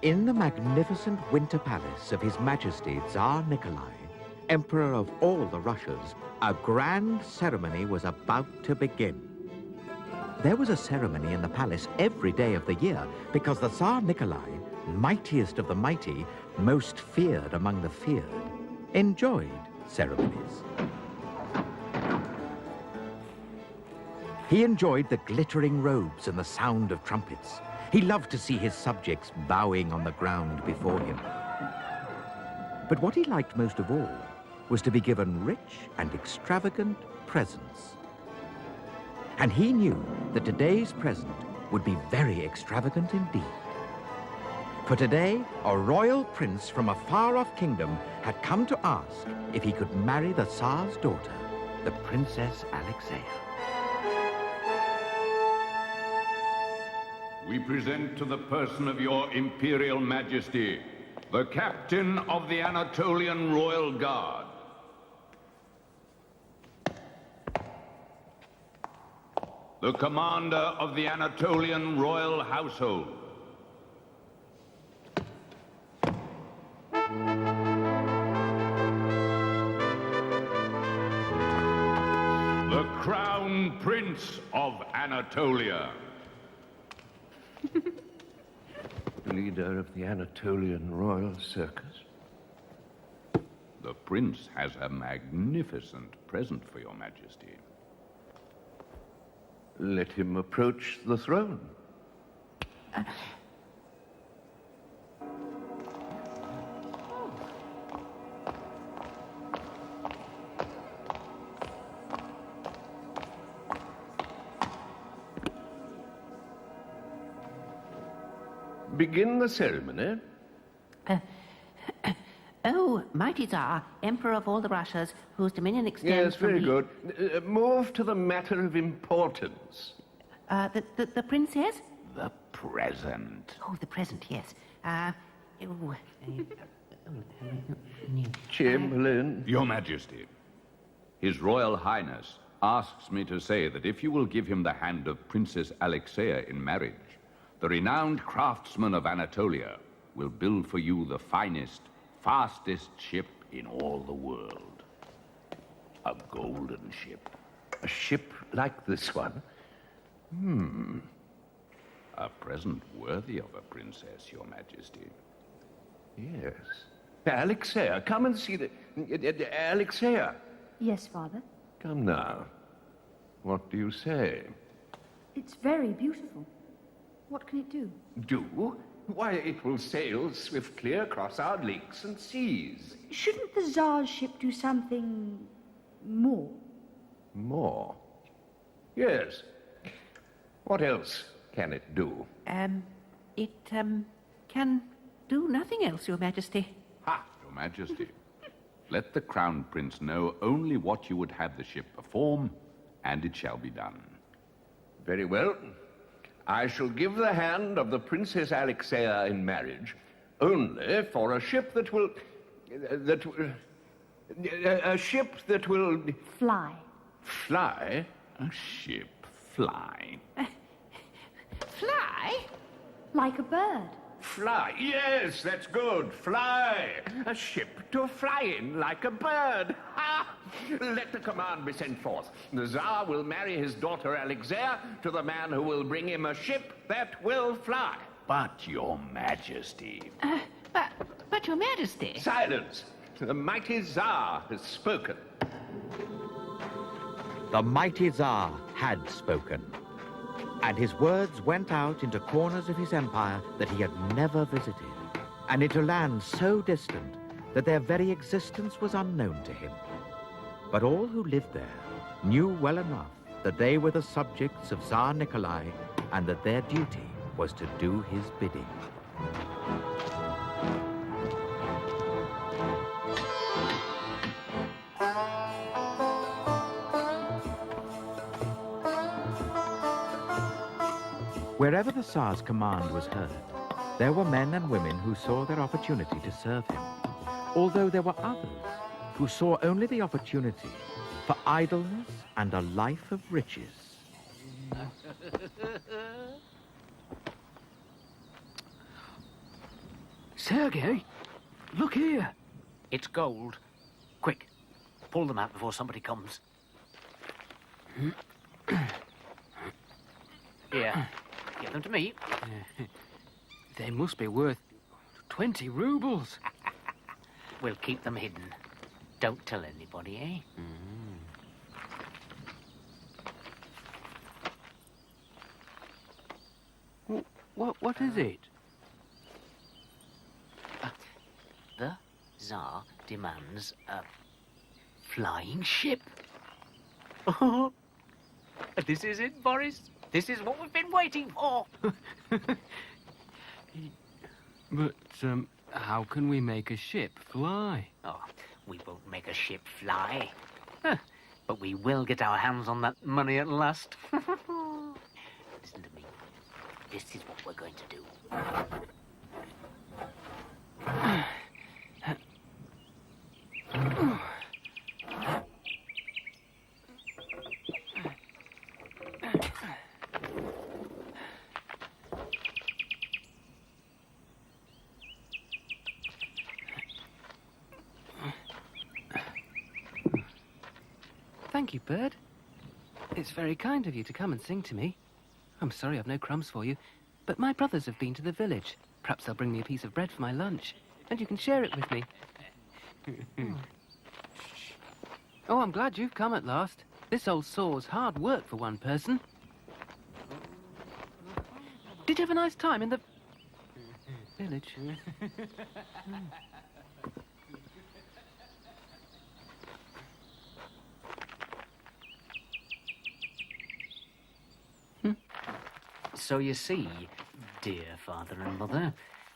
In the magnificent winter palace of His Majesty Tsar Nikolai, Emperor of all the Russias, a grand ceremony was about to begin. There was a ceremony in the palace every day of the year because the Tsar Nikolai, mightiest of the mighty, most feared among the feared, enjoyed ceremonies. He enjoyed the glittering robes and the sound of trumpets. He loved to see his subjects bowing on the ground before him. But what he liked most of all was to be given rich and extravagant presents. And he knew that today's present would be very extravagant indeed. For today, a royal prince from a far-off kingdom had come to ask if he could marry the Tsar's daughter, the Princess Alexeia. We present to the person of your Imperial Majesty, the Captain of the Anatolian Royal Guard. The Commander of the Anatolian Royal Household. The Crown Prince of Anatolia. Leader of the Anatolian Royal Circus. The Prince has a magnificent present for your Majesty. Let him approach the throne. Begin the ceremony. Oh, mighty Tsar, Emperor of all the Russias, whose dominion extends Yes, very good. Move to the matter of importance. The princess? The present. Oh, the present, yes. Chamberlain. Your Majesty, His Royal Highness asks me to say that if you will give him the hand of Princess Alexeia in marriage, the renowned craftsman of Anatolia will build for you the finest, fastest ship in all the world. A golden ship. A ship like this one? A present worthy of a princess, Your Majesty. Yes. Alexeia, come and see the... Alexeia. Yes, Father. Come now. What do you say? It's very beautiful. What can it do? Do? Why, it will sail swiftly across our lakes and seas. Shouldn't the Tsar's ship do something more? More? Yes. What else can it do? It can do nothing else, Your Majesty. Ha, Your Majesty. Let the Crown Prince know only what you would have the ship perform, and it shall be done. Very well. I shall give the hand of the Princess Alexeia in marriage only for a ship that will... a ship that will... Fly. Fly? A ship fly. Fly? Like a bird. Fly. Yes, that's good. Fly. A ship to fly in like a bird. Ha! Let the command be sent forth. The Tsar will marry his daughter Alexeia to the man who will bring him a ship that will fly. But, Your Majesty... But Your Majesty... Silence. The mighty Tsar has spoken. The mighty Tsar had spoken, and his words went out into corners of his empire that he had never visited, and into lands so distant that their very existence was unknown to him. But all who lived there knew well enough that they were the subjects of Tsar Nikolai and that their duty was to do his bidding. Wherever the Tsar's command was heard, there were men and women who saw their opportunity to serve him, although there were others who saw only the opportunity for idleness and a life of riches. Sergei, look here. It's gold. Quick, pull them out before somebody comes. Here, give them to me. They must be worth 20 rubles. We'll keep them hidden. Don't tell anybody, eh? What is it? The Tsar demands a flying ship. Oh, this is it, Boris. This is what we've been waiting for. But, how can we make a ship fly? Oh, we won't make a ship fly. Huh, but we will get our hands on that money at last. Listen to me. This is what we're going to do. Thank you, Bird. It's very kind of you to come and sing to me. I'm sorry I've no crumbs for you, but my brothers have been to the village. Perhaps they'll bring me a piece of bread for my lunch, and you can share it with me. Oh, I'm glad you've come at last. This old saw's hard work for one person. Did you have a nice time in the village? So you see, dear father and mother,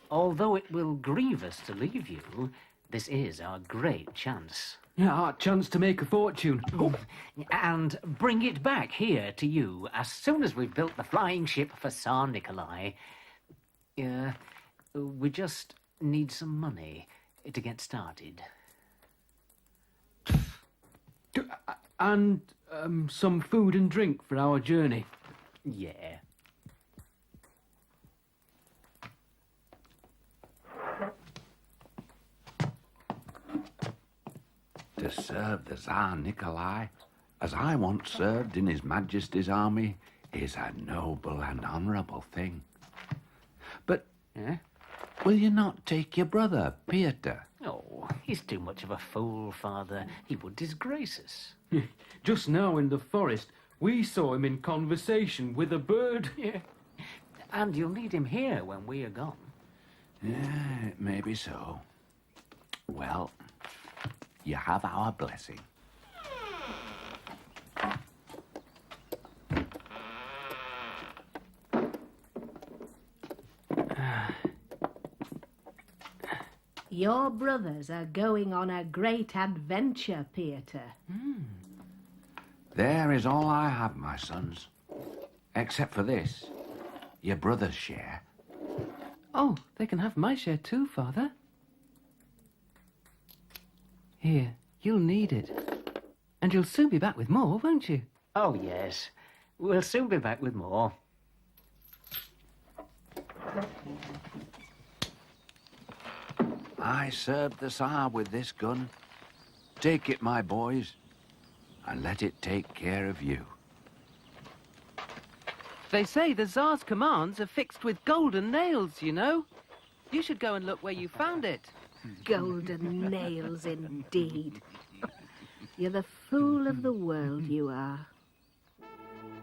although it will grieve us to leave you, this is our great chance. Yeah, our chance to make a fortune. Oh. And bring it back here to you as soon as we've built the flying ship for Tsar Nikolai. We just need some money to get started. And some food and drink for our journey. Yeah. To serve the Tsar Nikolai, as I once served in His Majesty's army, is a noble and honourable thing. But will you not take your brother, Peter? Oh, he's too much of a fool, father. He would disgrace us. Just now in the forest, we saw him in conversation with a bird. Yeah. And you'll need him here when we are gone. Yeah, maybe so. Well, you have our blessing. Your brothers are going on a great adventure, Peter. There is all I have, my sons. Except for this, your brother's share. Oh, they can have my share too, Father. Here, you'll need it. And you'll soon be back with more, won't you? Oh, yes. We'll soon be back with more. I served the Tsar with this gun. Take it, my boys, and let it take care of you. They say the Tsar's commands are fixed with golden nails, you know. You should go and look where you found it. Golden nails, indeed. You're the fool of the world, you are.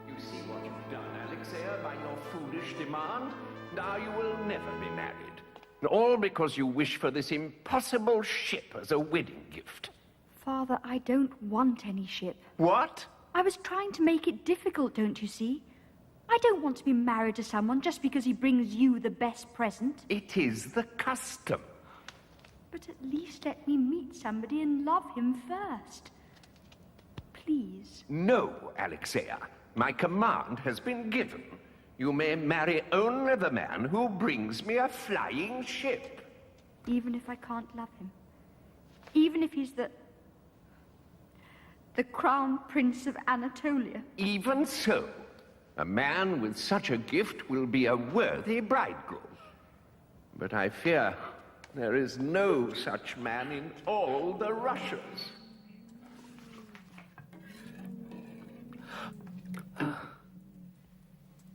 You see what you've done, Alexia, by your foolish demand? Now you will never be married. All because you wish for this impossible ship as a wedding gift. Father, I don't want any ship. What? I was trying to make it difficult, don't you see? I don't want to be married to someone just because he brings you the best present. It is the custom. But at least let me meet somebody and love him first. Please. No, Alexia. My command has been given. You may marry only the man who brings me a flying ship. Even if I can't love him. Even if he's the Crown Prince of Anatolia. Even so, a man with such a gift will be a worthy bridegroom. But I fear there is no such man in all the Russias.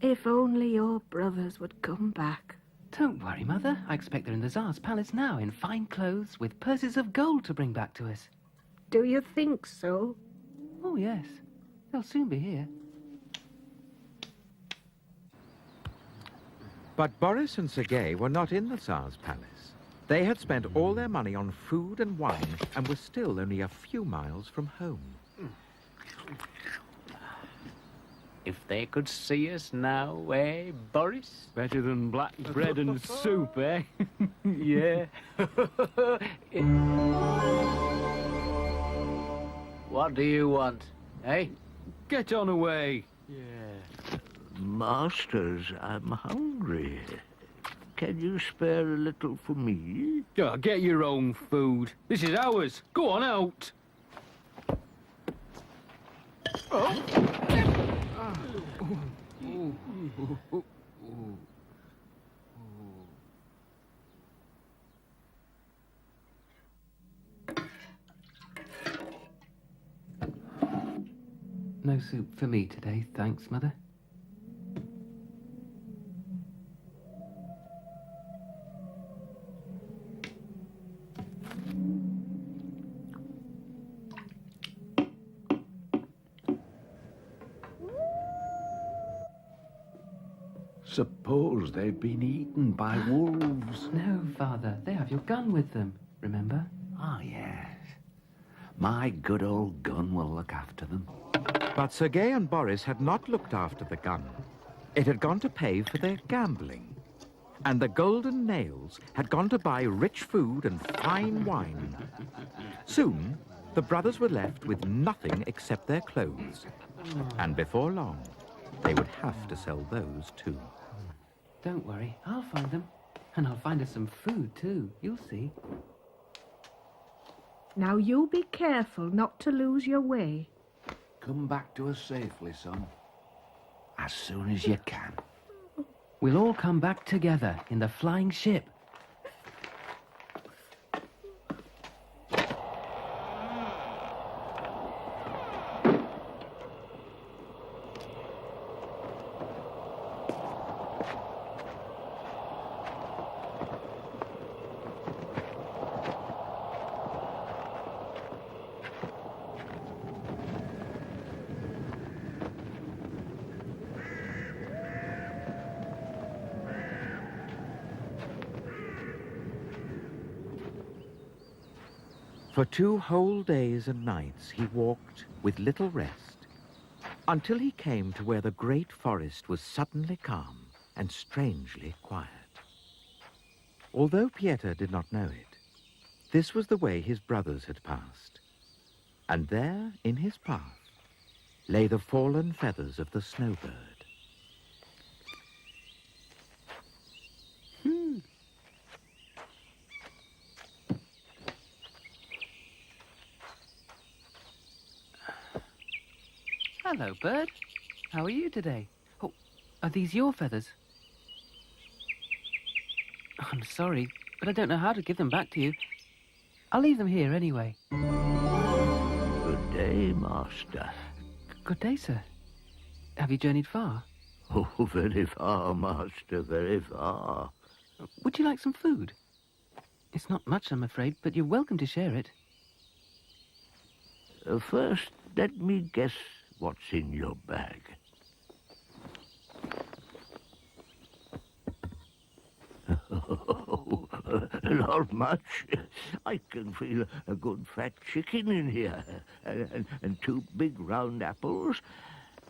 If only your brothers would come back. Don't worry, Mother. I expect they're in the Tsar's palace now, in fine clothes, with purses of gold to bring back to us. Do you think so? Oh, yes. They'll soon be here. But Boris and Sergei were not in the Tsar's palace. They had spent all their money on food and wine and were still only a few miles from home. If they could see us now, eh, Boris? Better than black bread and soup, eh? Yeah. What do you want, eh? Get on away. Masters, I'm hungry. Can you spare a little for me? Oh, get your own food. This is ours. Go on out. No soup for me today, thanks, Mother. Suppose they've been eaten by wolves. No, Father. They have your gun with them, remember? Ah, yes. My good old gun will look after them. But Sergei and Boris had not looked after the gun. It had gone to pay for their gambling. And the golden nails had gone to buy rich food and fine wine. Soon, the brothers were left with nothing except their clothes. And before long, they would have to sell those too. Don't worry, I'll find them. And I'll find us some food, too. You'll see. Now you be careful not to lose your way. Come back to us safely, son. As soon as you can. We'll all come back together in the flying ship. For 2 whole days and nights he walked with little rest, until he came to where the great forest was suddenly calm and strangely quiet. Although Pieter did not know it, this was the way his brothers had passed. And there, in his path, lay the fallen feathers of the snowbird. Hello, Bird. How are you today? Oh, are these your feathers? I'm sorry, but I don't know how to give them back to you. I'll leave them here anyway. Good day, Master. Good day, sir. Have you journeyed far? Oh, very far, Master, very far. Would you like some food? It's not much, I'm afraid, but you're welcome to share it. First, let me guess what's in your bag. Not much. I can feel a good fat chicken in here, and 2 big round apples,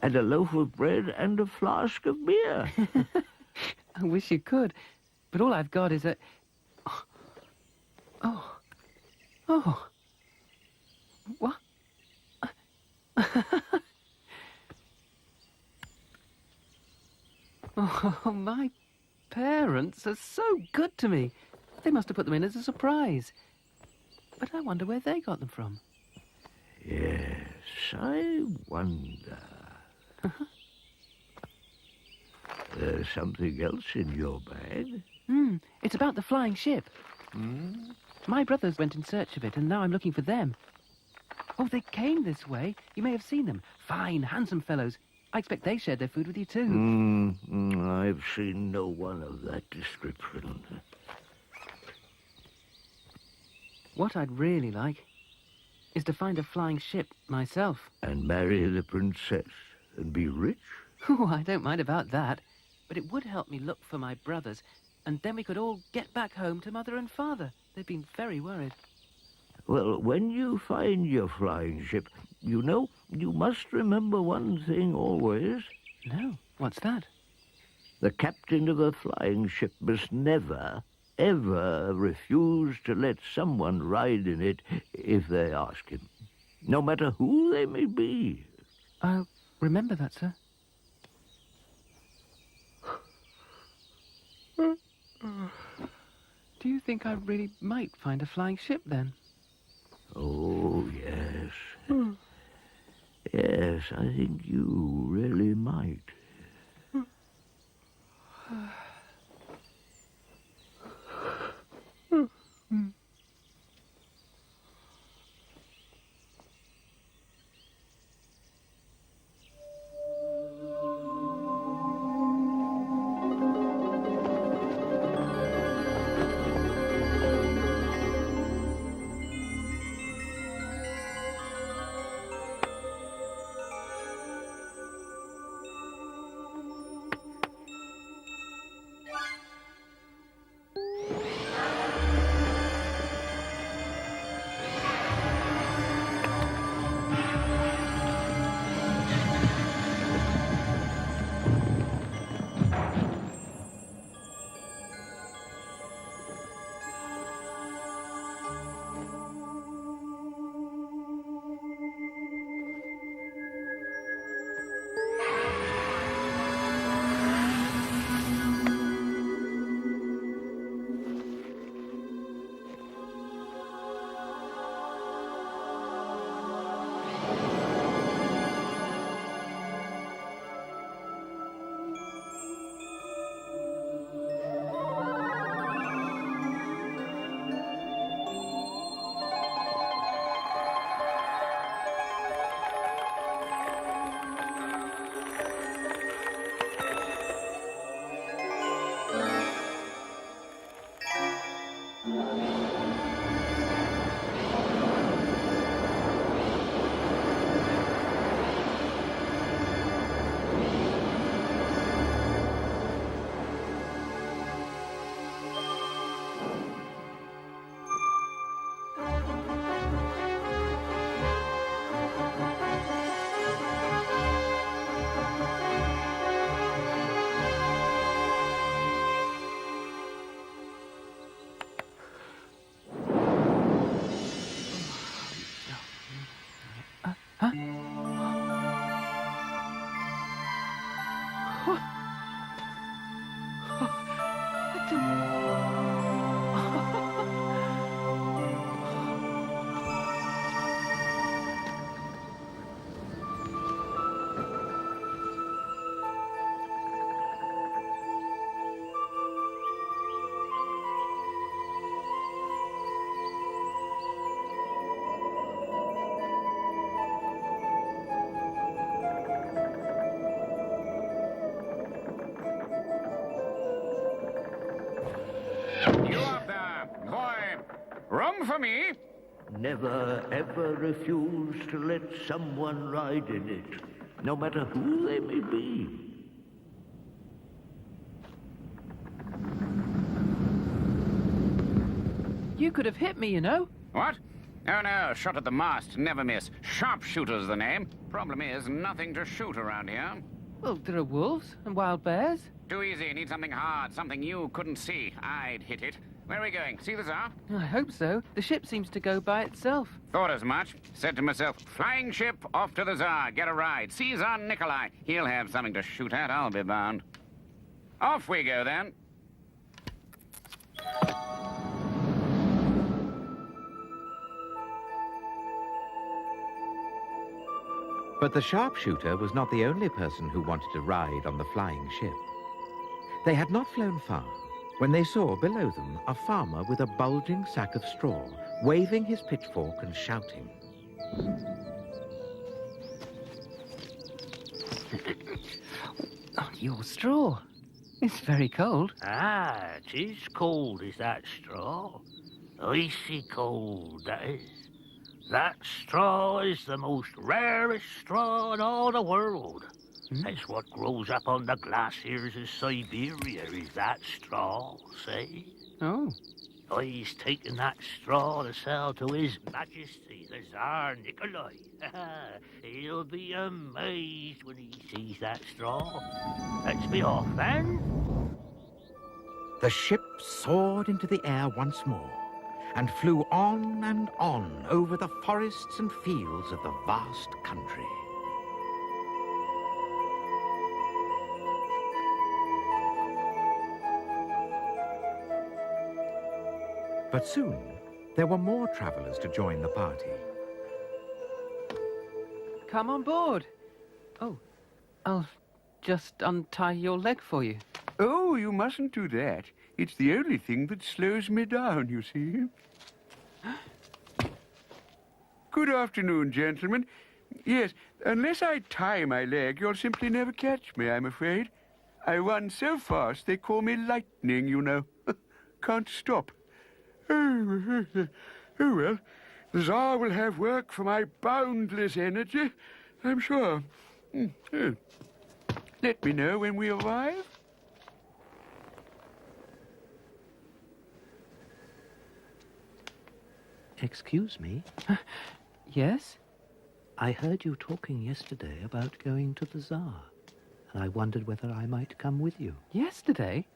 and a loaf of bread and a flask of beer. I wish you could, but all I've got is a... Oh. What? Oh, my parents are so good to me. They must have put them in as a surprise. But I wonder where they got them from. Yes, I wonder. There's something else in your bag. It's about the flying ship. My brothers went in search of it, and now I'm looking for them. Oh, they came this way. You may have seen them. Fine, handsome fellows. I expect they shared their food with you, too. I've seen no one of that description. What I'd really like is to find a flying ship myself. And marry the princess and be rich? Oh, I don't mind about that. But it would help me look for my brothers, and then we could all get back home to Mother and Father. They've been very worried. Well, when you find your flying ship, you know, you must remember one thing always. No, what's that? The captain of a flying ship must never, ever refuse to let someone ride in it if they ask him, no matter who they may be. I'll remember that, sir. Do you think I really might find a flying ship, then? Oh, yes. Yes, I think you really might. You up there, boy? Room for me? Never, ever refuse to let someone ride in it, no matter who they may be. You could have hit me, you know. What? Oh no, shot at the mast, never miss. Sharpshooter's the name. Problem is, nothing to shoot around here. Well, there are wolves and wild bears. Too easy, need something hard, something you couldn't see. I'd hit it. Where are we going? See the Tsar? I hope so. The ship seems to go by itself. Thought as much. Said to myself, flying ship, off to the Tsar, get a ride. See Tsar Nikolai. He'll have something to shoot at, I'll be bound. Off we go, then. But the sharpshooter was not the only person who wanted to ride on the flying ship. They had not flown far when they saw below them a farmer with a bulging sack of straw, waving his pitchfork and shouting. Oh, your straw. It's very cold. Ah, it is cold, is that straw. Icy cold, that is. That straw is the most rarest straw in all the world. That's what grows up on the glaciers of Siberia, is that straw, see? Oh. He's taken that straw to sell to His Majesty, the Tsar Nikolai. He'll be amazed when he sees that straw. Let's be off, then. The ship soared into the air once more and flew on and on over the forests and fields of the vast country. But soon, there were more travelers to join the party. Come on board. Oh, I'll just untie your leg for you. Oh, you mustn't do that. It's the only thing that slows me down, you see. Good afternoon, gentlemen. Yes, unless I tie my leg, you'll simply never catch me, I'm afraid. I run so fast they call me lightning, you know. Can't stop. Oh, well, the Tsar will have work for my boundless energy, I'm sure. Oh. Let me know when we arrive. Excuse me? Yes? I heard you talking yesterday about going to the Tsar, and I wondered whether I might come with you. Yesterday?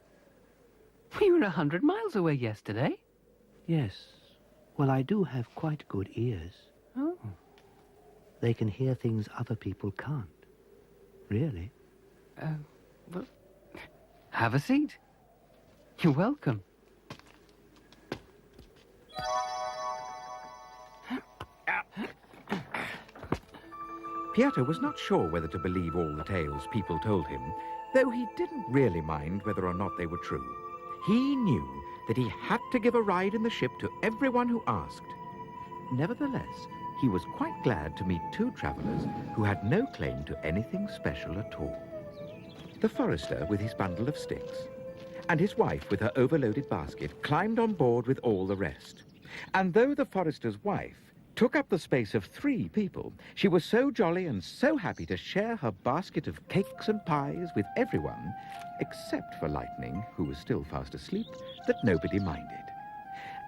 We were 100 miles away yesterday. Yes. Well, I do have quite good ears. Oh. They can hear things other people can't. Really. Well, have a seat. You're welcome. Piotr was not sure whether to believe all the tales people told him, though he didn't really mind whether or not they were true. He knew that he had to give a ride in the ship to everyone who asked. Nevertheless, he was quite glad to meet two travelers who had no claim to anything special at all. The forester with his bundle of sticks, and his wife with her overloaded basket climbed on board with all the rest. And though the forester's wife took up the space of 3 people, she was so jolly and so happy to share her basket of cakes and pies with everyone, except for Lightning, who was still fast asleep, that nobody minded.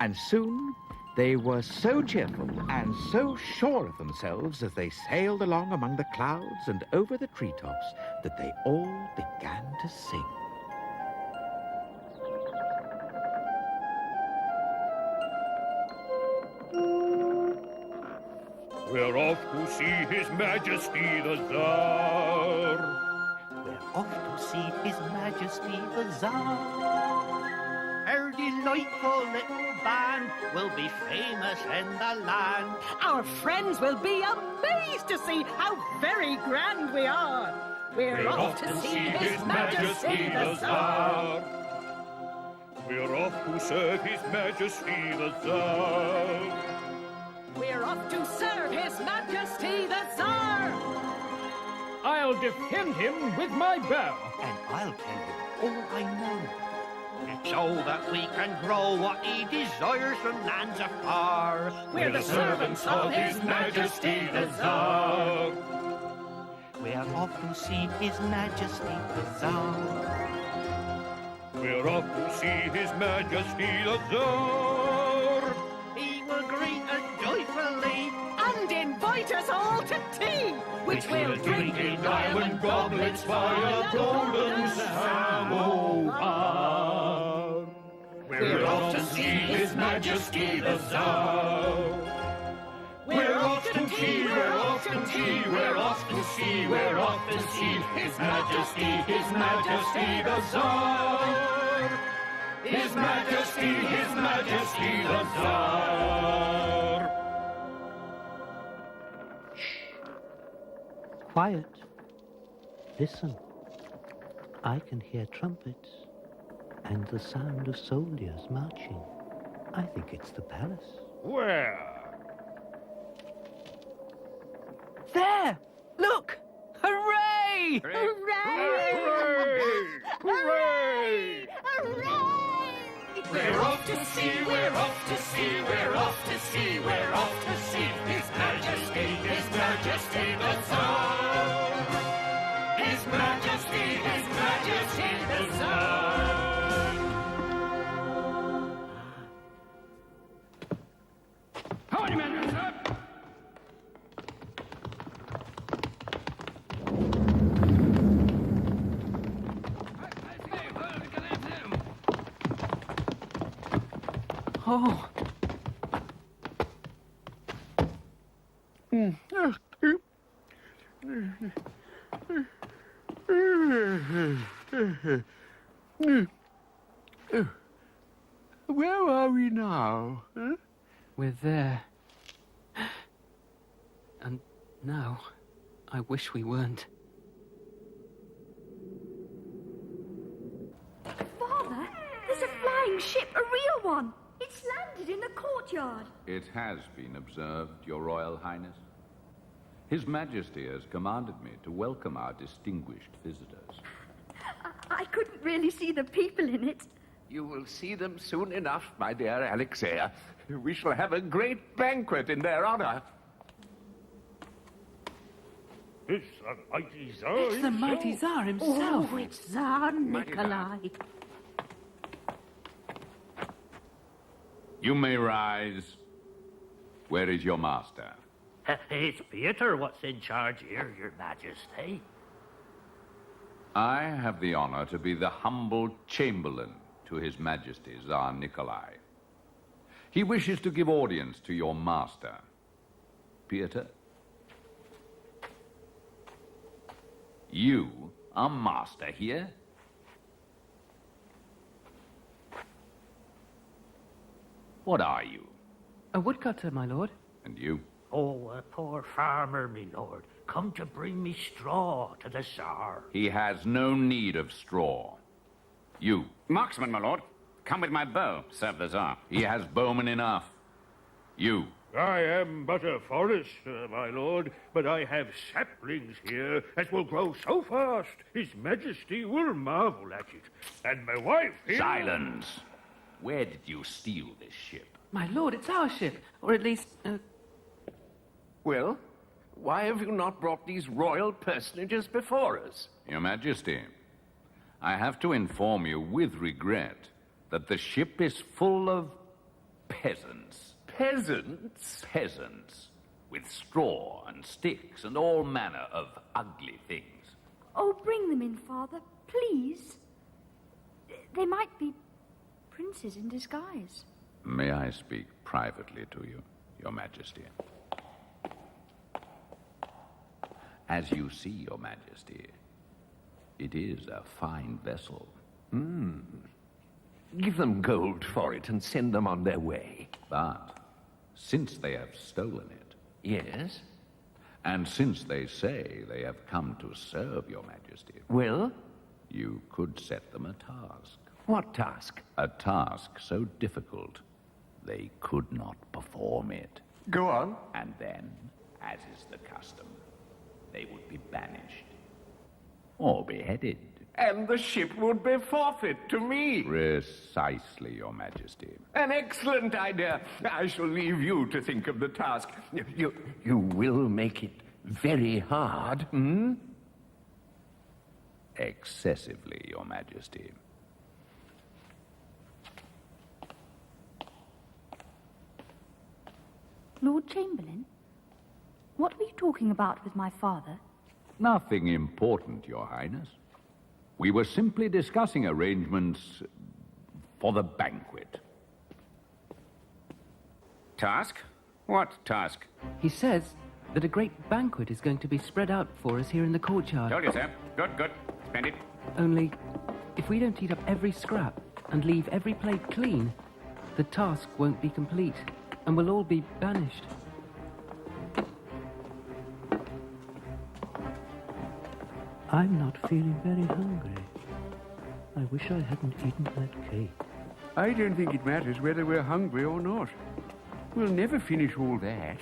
And soon they were so cheerful and so sure of themselves as they sailed along among the clouds and over the treetops that they all began to sing. We're off to see His Majesty the Tsar. We're off to see His Majesty the Tsar. Our delightful little band will be famous in the land. Our friends will be amazed to see how very grand we are. We're off to see His Majesty the Tsar. We're off to serve His Majesty the Tsar. We're off to serve His Majesty the Tsar! I'll defend him with my bow. And I'll tell you all I know. It's so that we can grow what he desires from lands afar. We're the servants of His Majesty the Tsar. We're off to see His Majesty the Tsar. We're off to see His Majesty the Tsar. ale, drinking diamond goblets by a golden samovar. We're off to see His Majesty the Tsar. We're off to tea, we're off to tea, we're off to see, we're off to see His Majesty the Tsar. His Majesty the Tsar. Quiet. Listen. I can hear trumpets and the sound of soldiers marching. I think it's the palace. Where? There! Look! Hooray! Hooray! Hooray! Hooray! We're off to see, we're off to see, we're off to see, we're off to see His Majesty the Tsar. His Majesty the Tsar. Howdy, men, sir. Oh. Where are we now? Huh? We're there. And now, I wish we weren't. Father, there's a flying ship, a real one. It's landed in the courtyard. It has been observed, Your Royal Highness. His Majesty has commanded me to welcome our distinguished visitors. I couldn't really see the people in it. You will see them soon enough, my dear Alexia. We shall have a great banquet in their honor. It's the mighty Tsar It's the mighty Tsar himself. Oh, it's Tsar Nikolai. You may rise. Where is your master? It's Peter what's in charge here, Your Majesty. I have the honor to be the humble chamberlain to His Majesty Tsar Nikolai. He wishes to give audience to your master. Peter, you are master here? What are you? A woodcutter, my lord. And you? Oh, a poor farmer, me lord, come to bring me straw to the Tsar. He has no need of straw. You? Marksman, my lord. Come with my bow, serve the Tsar. He has bowmen enough. You? I am but a forester, my lord, but I have saplings here that will grow so fast His Majesty will marvel at it. And my wife here... Silence! Where did you steal this ship? My lord, it's our ship. Or at least, Well, why have you not brought these royal personages before us? Your Majesty, I have to inform you with regret that the ship is full of peasants. Peasants? Peasants, with straw and sticks and all manner of ugly things. Oh, bring them in, Father, please. They might be princes in disguise. May I speak privately to you, Your Majesty? As you see, Your Majesty, it is a fine vessel. Give them gold for it and send them on their way. But since they have stolen it... Yes? And since they say they have come to serve Your Majesty... Well? You could set them a task. What task? A task so difficult, they could not perform it. Go on. And then, as is the custom, they would be banished. Or beheaded. And the ship would be forfeit to me. Precisely, Your Majesty. An excellent idea. I shall leave you to think of the task. You will make it very hard, hmm? Excessively, Your Majesty. Lord Chamberlain, what were you talking about with my father? Nothing important, Your Highness. We were simply discussing arrangements for the banquet. Task? What task? He says that a great banquet is going to be spread out for us here in the courtyard. Told you, sir. Good, good. Spend it. Only, if we don't eat up every scrap and leave every plate clean, the task won't be complete, and we'll all be banished. I'm not feeling very hungry. I wish I hadn't eaten that cake. I don't think it matters whether we're hungry or not. We'll never finish all that.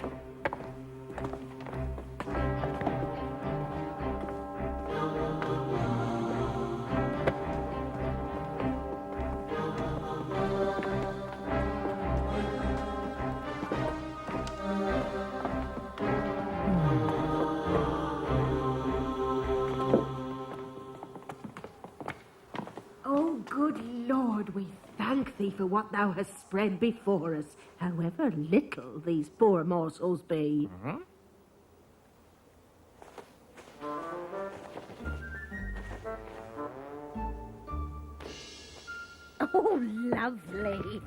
Oh, good Lord, we thank thee for what thou hast spread before us, however little these poor morsels be. Oh, lovely.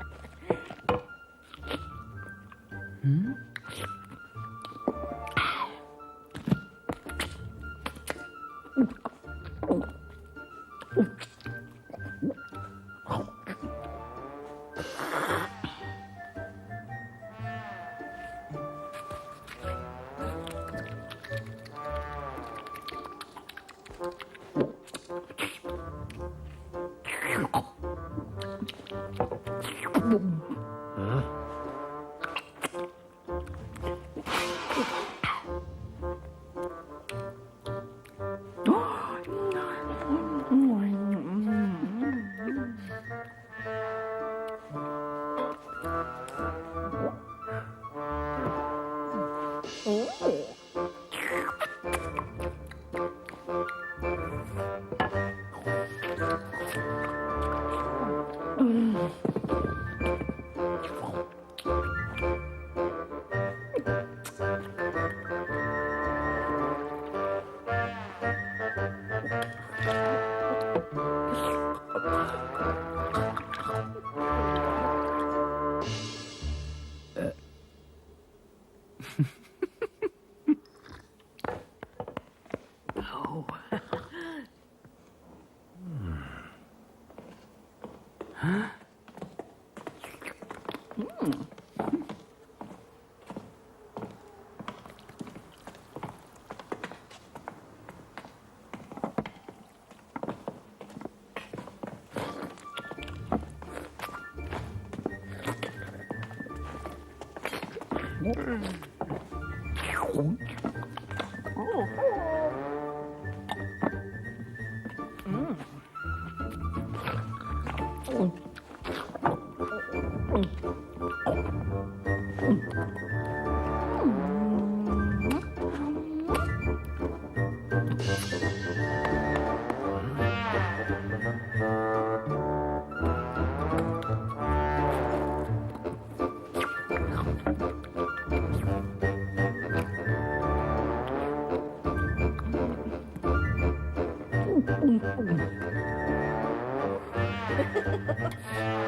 Well,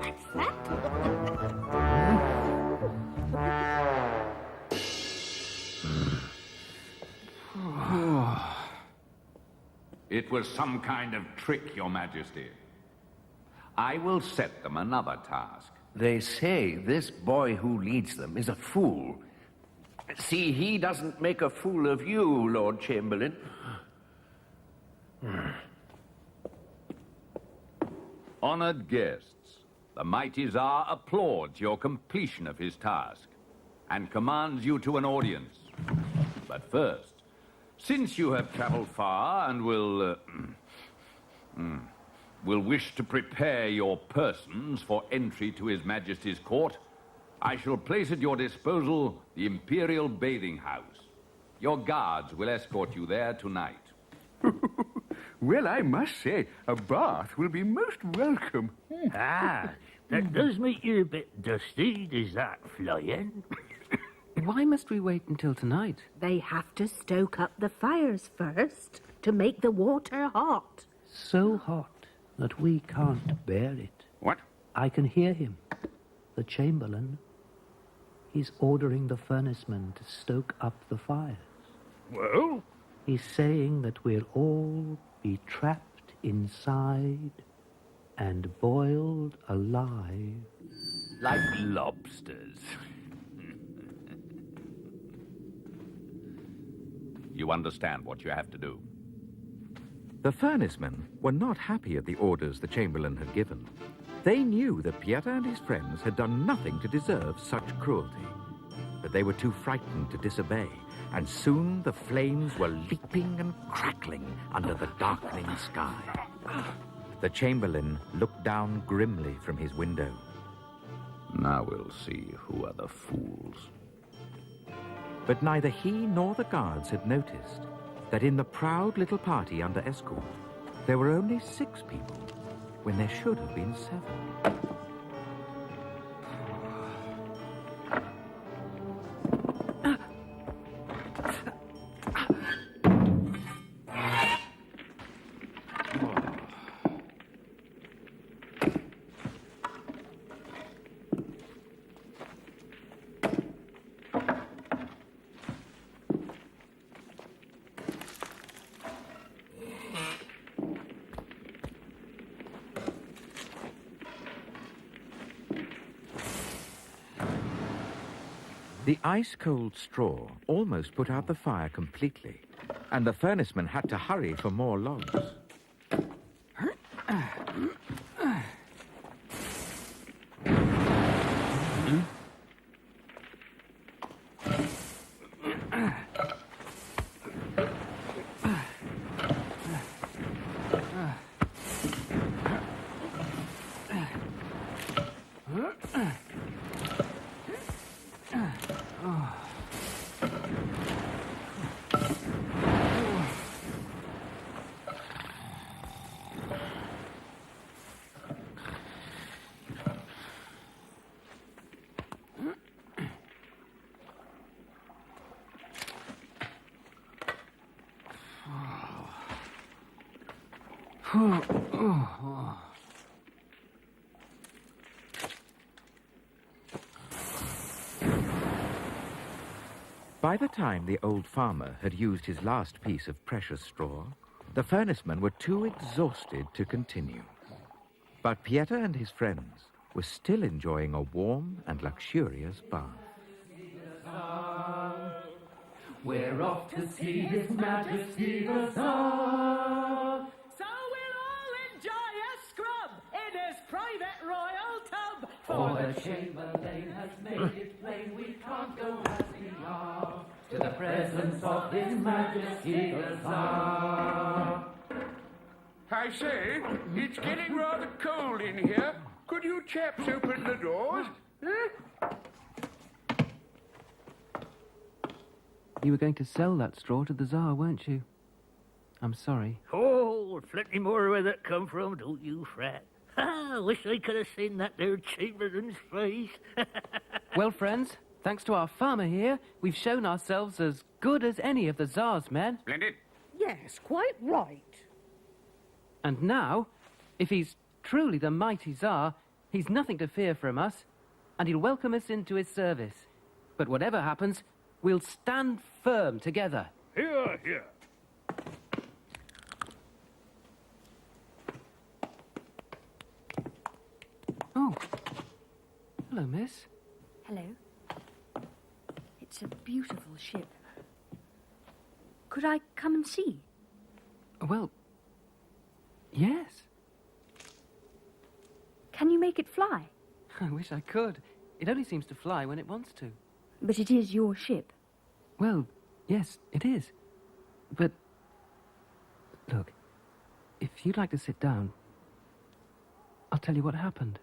that's that. It was some kind of trick, Your Majesty. I will set them another task. They say this boy who leads them is a fool. See, he doesn't make a fool of you, Lord Chamberlain. Honored guests, the mighty Tsar applauds your completion of his task and commands you to an audience. But first, since you have traveled far and will wish to prepare your persons for entry to His Majesty's court, I shall place at your disposal the Imperial Bathing House. Your guards will escort you there tonight. Well, I must say, a bath will be most welcome. Ah, that does make you a bit dusty, does that, Flying? Why must we wait until tonight? They have to stoke up the fires first to make the water hot. So hot that we can't bear it. What? I can hear him. The Chamberlain. He's ordering the furnacemen to stoke up the fires. Well? He's saying that we'll all be trapped inside and boiled alive. Like lobsters. You understand what you have to do. The furnacemen were not happy at the orders the Chamberlain had given. They knew that Pieter and his friends had done nothing to deserve such cruelty. But they were too frightened to disobey, and soon the flames were leaping and crackling under the darkening sky. The Chamberlain looked down grimly from his window. Now we'll see who are the fools. But neither he nor the guards had noticed that in the proud little party under escort, there were only 6 people when there should have been 7. The ice-cold straw almost put out the fire completely, and the furnacemen had to hurry for more logs. By the time the old farmer had used his last piece of precious straw, the furnacemen were too exhausted to continue. But Pieter and his friends were still enjoying a warm and luxurious bath. We're off to see His Majesty the Tsar. So we'll all enjoy a scrub in his private royal tub. For the Chamberlain has made it plain we can't go as we are to the presence of His Majesty the Tsar. I say, it's getting rather cold in here. Could you chaps open the doors? You were going to sell that straw to the Tsar, weren't you? I'm sorry. Oh, plenty more where that come from, don't you fret. I wish I could have seen that there Chamberlain's face. Well, friends, thanks to our farmer here, we've shown ourselves as good as any of the Tsar's men. Splendid. Yes, quite right. And now, if he's truly the mighty Tsar, he's nothing to fear from us, and he'll welcome us into his service. But whatever happens, we'll stand firm together. Here, here. Oh. Hello, miss. Hello. It's a beautiful ship. Could I come and see? Well, yes. Can you make it fly? I wish I could. It only seems to fly when it wants to. But it is your ship. Well, yes, it is. But, look, if you'd like to sit down, I'll tell you what happened.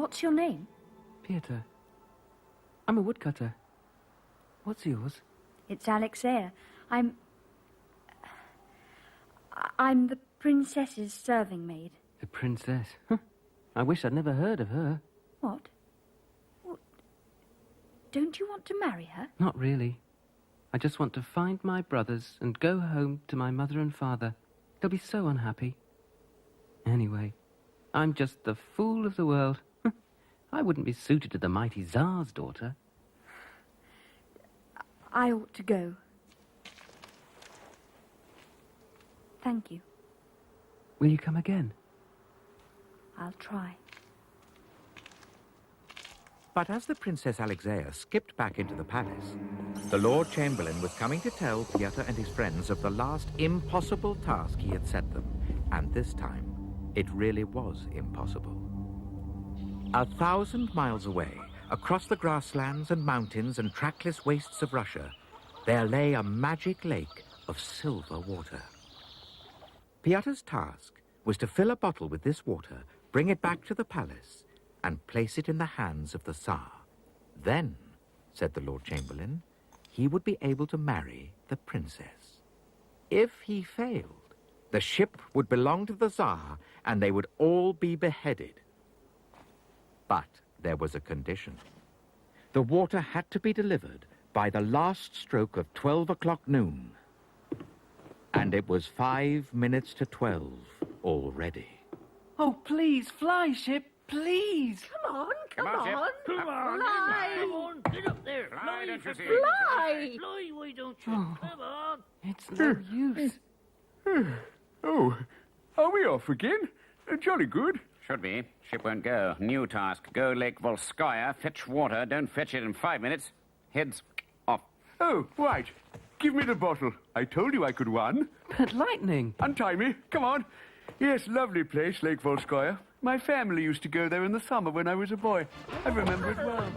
What's your name? Pieter. I'm a woodcutter. What's yours? It's Alexea. I'm the princess's serving maid. The princess? Huh. I wish I'd never heard of her. What? Don't you want to marry her? Not really. I just want to find my brothers and go home to my mother and father. They'll be so unhappy. Anyway, I'm just the fool of the world. I wouldn't be suited to the mighty Tsar's daughter. I ought to go. Thank you. Will you come again? I'll try. But as the Princess Alexea skipped back into the palace, the Lord Chamberlain was coming to tell Pieter and his friends of the last impossible task he had set them. And this time, it really was impossible. 1,000 miles away, across the grasslands and mountains and trackless wastes of Russia, there lay a magic lake of silver water. Pieter's task was to fill a bottle with this water, bring it back to the palace, and place it in the hands of the Tsar. Then, said the Lord Chamberlain, he would be able to marry the princess. If he failed, the ship would belong to the Tsar, and they would all be beheaded. But there was a condition. The water had to be delivered by the last stroke of 12 o'clock noon. And it was 5 minutes to 12 already. Oh, please, fly, ship, please. Come on, Come on, come on. Come on, Fly. come on, get up there. Fly, don't you see? Fly. Fly, why don't you? Come on. It's no use. Oh, are we off again? Jolly good. Should be. Ship won't go. New task. Go Lake Volskaya, fetch water. Don't fetch it in 5 minutes. Heads off. Oh, right. Give me the bottle. I told you I could run. But lightning. Untie me. Come on. Yes, lovely place, Lake Volskaya. My family used to go there in the summer when I was a boy. I remember it well.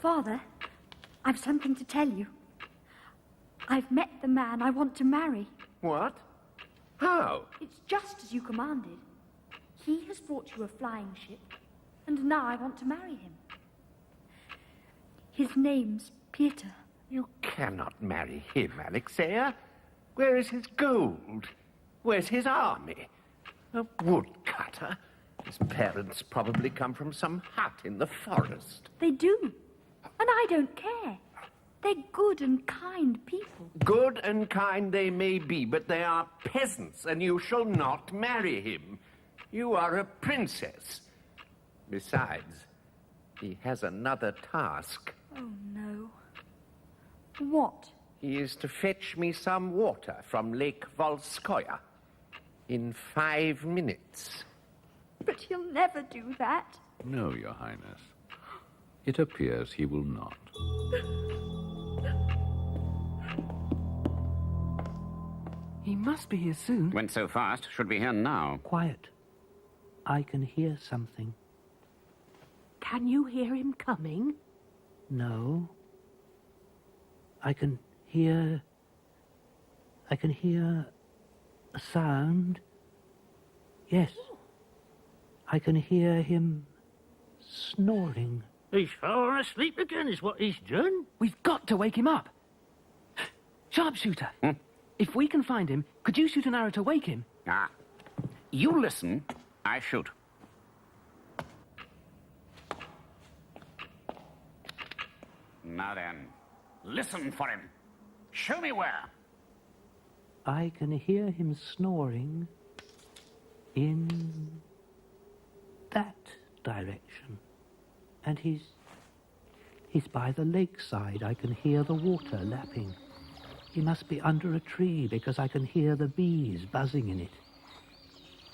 Father, I've something to tell you. I've met the man I want to marry. What? How? It's just as you commanded. He has brought you a flying ship, and now I want to marry him. His name's Pieter. You cannot marry him, Alexea. Where is his gold? Where's his army? A woodcutter? His parents probably come from some hut in the forest. They do, and I don't care. They're good and kind people. Good and kind they may be, but they are peasants, and you shall not marry him. You are a princess. Besides, he has another task. Oh, no. What? He is to fetch me some water from Lake Volskaya in 5 minutes. But he'll never do that. No, Your Highness. It appears he will not. He must be here soon. Went so fast, should be here now. Quiet. I can hear something. Can you hear him coming? No. I can hear a sound. Yes. I can hear him snoring. He's fallen asleep again, is what he's done. We've got to wake him up. Sharpshooter, if we can find him, could you shoot an arrow to wake him? Ah. You listen, I shoot. Now then, listen for him. Show me where. I can hear him snoring in that direction. And he's by the lakeside. I can hear the water lapping. He must be under a tree because I can hear the bees buzzing in it.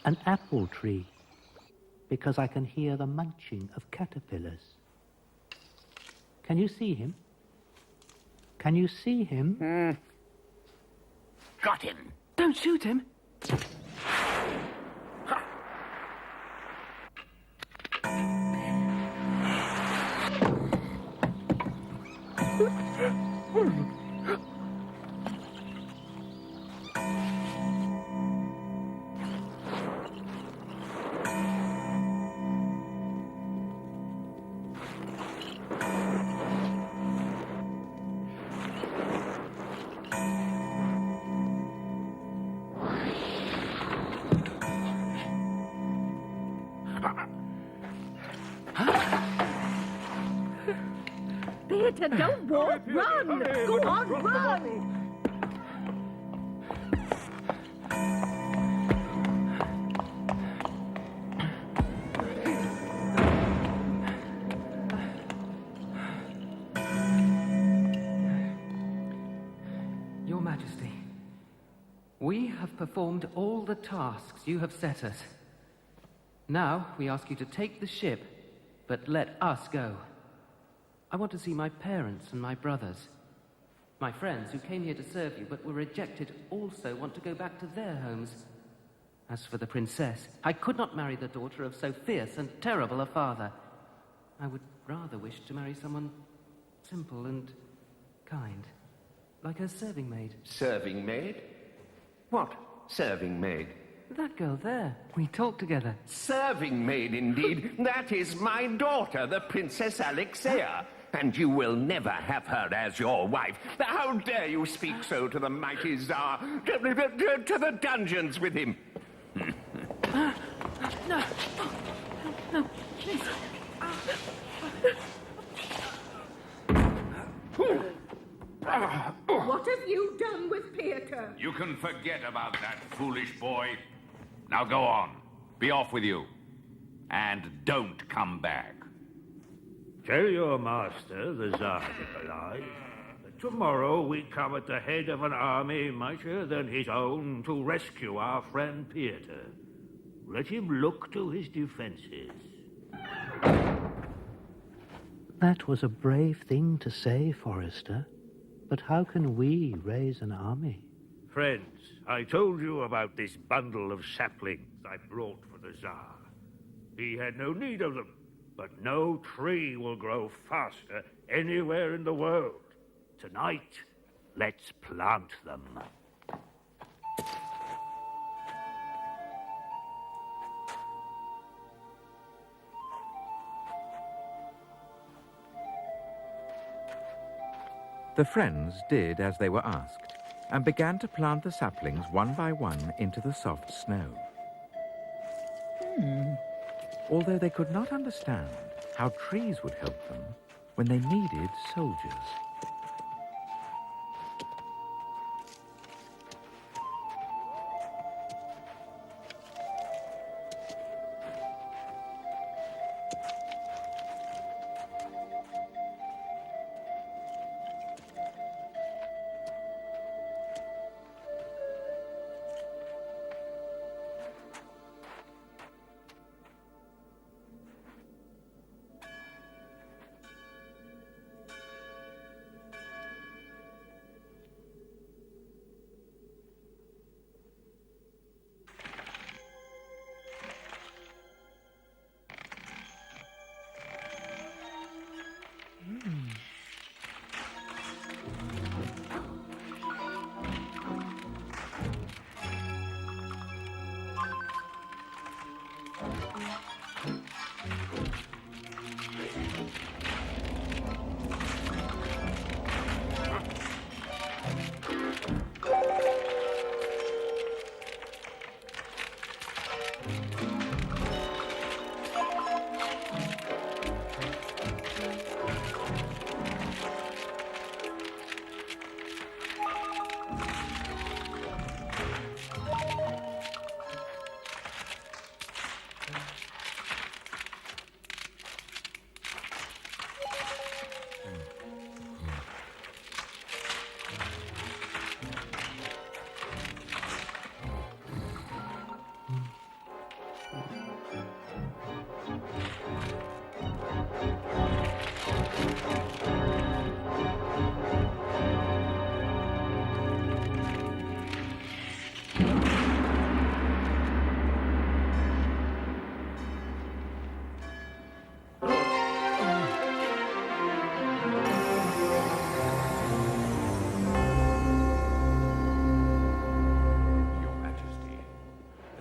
An apple tree because I can hear the munching of caterpillars. Can you see him? Can you see him? got him. Don't shoot him. Peter, don't walk, run! Go on, run! Your Majesty, we have performed all the tasks you have set us. Now we ask you to take the ship, but let us go. I want to see my parents and my brothers. My friends who came here to serve you but were rejected also want to go back to their homes. As for the princess, I could not marry the daughter of so fierce and terrible a father. I would rather wish to marry someone simple and kind, like her serving maid. Serving maid? What serving maid? That girl there. We talked together. Serving maid, indeed. That is my daughter, the Princess Alexea. And you will never have her as your wife. How dare you speak so to the mighty Tsar? To the dungeons with him. No. No, please. What have you done with Peter? You can forget about that foolish boy. Now go on. Be off with you. And don't come back. Tell your master, the Tsar Nikolai, that tomorrow we come at the head of an army mightier than his own to rescue our friend Peter. Let him look to his defenses. That was a brave thing to say, Forrester. But how can we raise an army? Friends, I told you about this bundle of saplings I brought for the Tsar. He had no need of them, but no tree will grow faster anywhere in the world. Tonight, let's plant them. The friends did as they were asked, and began to plant the saplings one by one into the soft snow. Although they could not understand how trees would help them when they needed soldiers.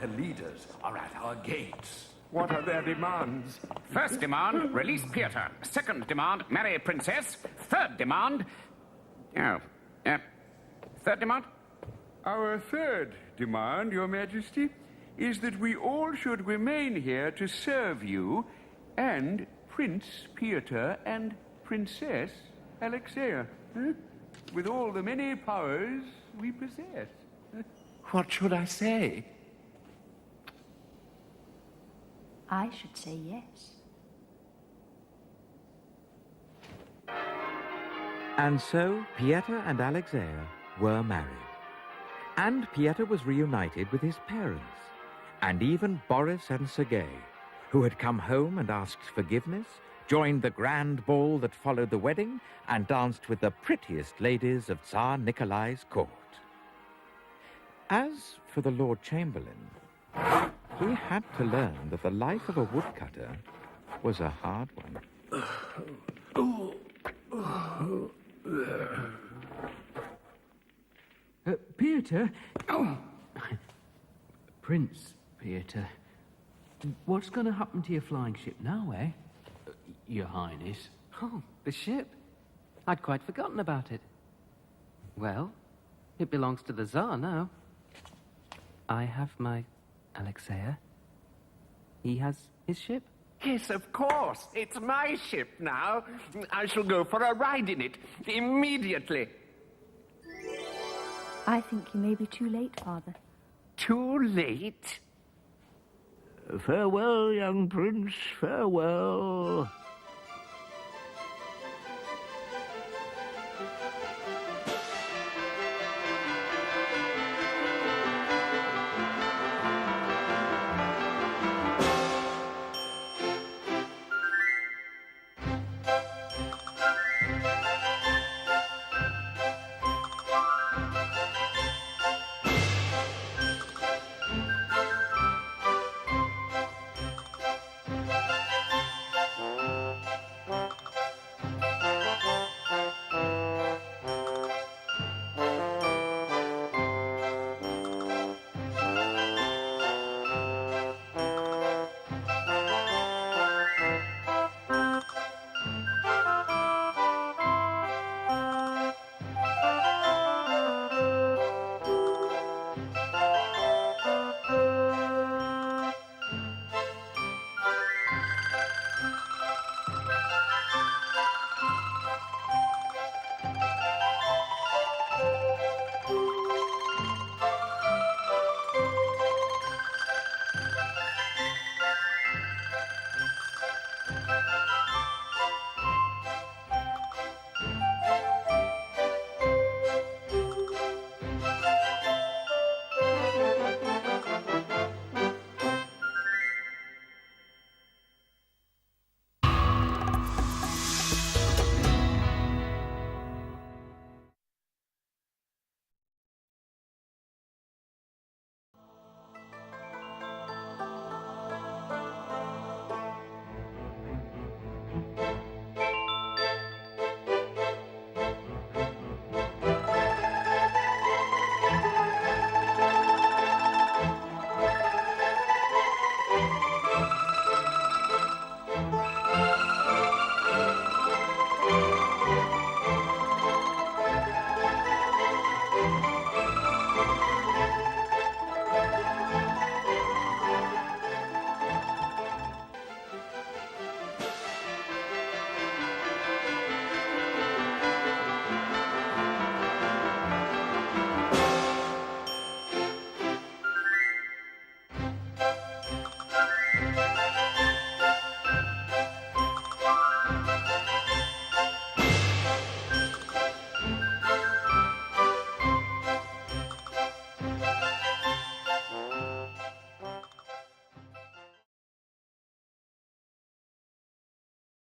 Her leaders are at our gates. What are their demands? First demand, release Peter. Second demand, marry a princess. Third demand... third demand? Our third demand, Your Majesty, is that we all should remain here to serve you and Prince Peter and Princess Alexia, with all the many powers we possess. What should I say? I should say yes. And so Pieter and Alexia were married. And Pieter was reunited with his parents, and even Boris and Sergei, who had come home and asked forgiveness, joined the grand ball that followed the wedding, and danced with the prettiest ladies of Tsar Nikolai's court. As for the Lord Chamberlain, he had to learn that the life of a woodcutter was a hard one. Peter? Prince Peter, what's going to happen to your flying ship now, eh? Your Highness. Oh, the ship? I'd quite forgotten about it. Well, it belongs to the Tsar now. I have my Alexia. He has his ship. Yes, of course. It's my ship now. I shall go for a ride in it immediately. I think you may be too late, Father. Too late? Farewell, young prince, farewell.